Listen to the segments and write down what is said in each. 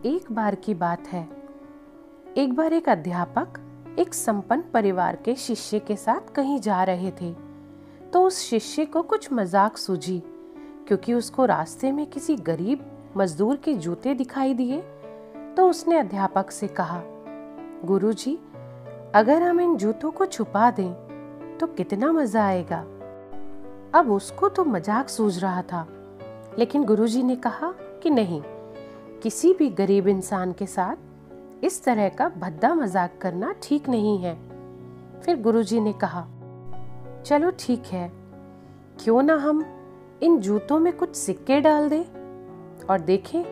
एक बार की बात है। एक बार एक अध्यापक एक संपन्न परिवार के शिष्य के साथ कहीं जा रहे थे, तो उस शिष्य को कुछ मजाक सूझी, क्योंकि उसको रास्ते में किसी गरीब मजदूर के जूते दिखाई दिए। तो उसने अध्यापक से कहा, गुरुजी, अगर हम इन जूतों को छुपा दें तो कितना मजा आएगा। अब उसको तो मजाक सूझ रहा था, लेकिन गुरुजी ने कहा कि नहीं, किसी भी गरीब इंसान के साथ इस तरह का भद्दा मजाक करना ठीक नहीं है। फिर गुरुजी ने कहा, चलो ठीक है, क्यों ना हम इन जूतों में कुछ सिक्के डाल दें और देखें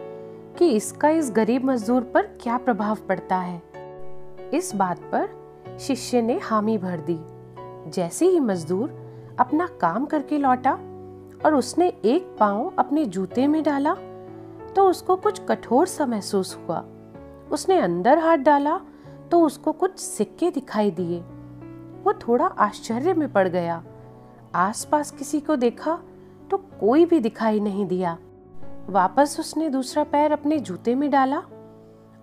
कि इसका इस गरीब मजदूर पर क्या प्रभाव पड़ता है। इस बात पर शिष्य ने हामी भर दी। जैसे ही मजदूर अपना काम करके लौटा और उसने एक पांव अपने जूते में डाला, तो उसको कुछ कठोर सा महसूस हुआ। उसने अंदर हाथ डाला तो उसको कुछ सिक्के दिखाई दिए। वो थोड़ा आश्चर्य में पड़ गया। आसपास किसी को देखा तो कोई भी दिखाई नहीं दिया। वापस उसने दूसरा पैर अपने जूते में डाला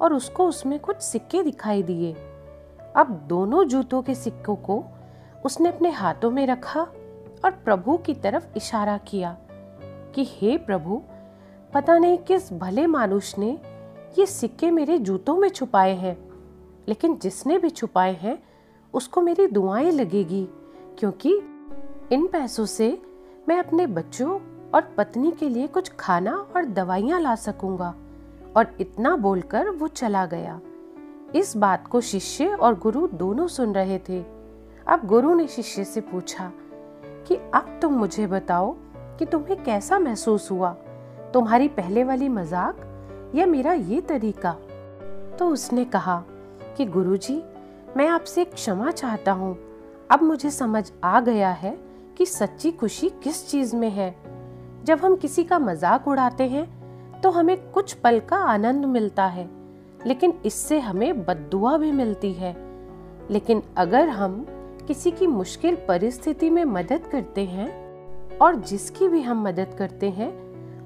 और उसको उसमें कुछ सिक्के दिखाई दिए। अब दोनों जूतों के सिक्कों को उसने अपने हाथों में रखा और प्रभु की तरफ इशारा किया कि हे प्रभु, पता नहीं किस भले मानुष ने ये सिक्के मेरे जूतों में छुपाए हैं, लेकिन जिसने भी छुपाए हैं उसको मेरी दुआएं लगेगी, क्योंकि इन पैसों से मैं अपने बच्चों और पत्नी के लिए कुछ खाना और दवाइयां ला सकूंगा। और इतना बोलकर वो चला गया। इस बात को शिष्य और गुरु दोनों सुन रहे थे। अब गुरु ने शिष्य से पूछा कि अब तुम मुझे बताओ कि तुम्हें कैसा महसूस हुआ, तुम्हारी पहले वाली मजाक या मेरा ये तरीका। तो उसने कहा कि गुरुजी, मैं आपसे क्षमा चाहता हूँ। अब मुझे समझ आ गया है कि सच्ची खुशी किस चीज में है। जब हम किसी का मजाक उड़ाते हैं तो हमें कुछ पल का आनंद मिलता है, लेकिन इससे हमें बद्दुआ भी मिलती है। लेकिन अगर हम किसी की मुश्किल परिस्थिति में मदद करते हैं और जिसकी भी हम मदद करते हैं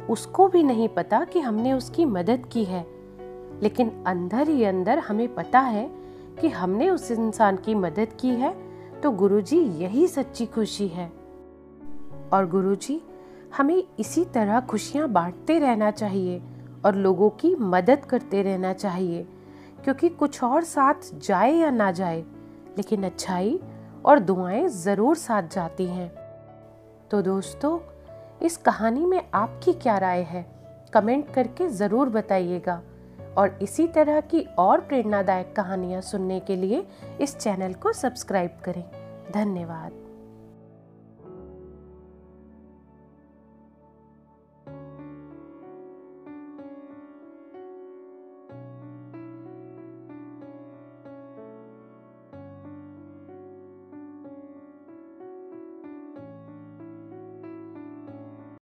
उसको भी नहीं पता कि हमने उसकी मदद की है, लेकिन अंदर ही अंदर हमें पता है कि हमने उस इंसान की मदद की है, तो गुरुजी यही सच्ची खुशी है। और गुरुजी, हमें इसी तरह खुशियां बांटते रहना चाहिए और लोगों की मदद करते रहना चाहिए, क्योंकि कुछ और साथ जाए या ना जाए, लेकिन अच्छाई और दुआएं जरूर साथ जाती हैं। तो दोस्तों, इस कहानी में आपकी क्या राय है, कमेंट करके जरूर बताइएगा। और इसी तरह की और प्रेरणादायक कहानियां सुनने के लिए इस चैनल को सब्सक्राइब करें। धन्यवाद।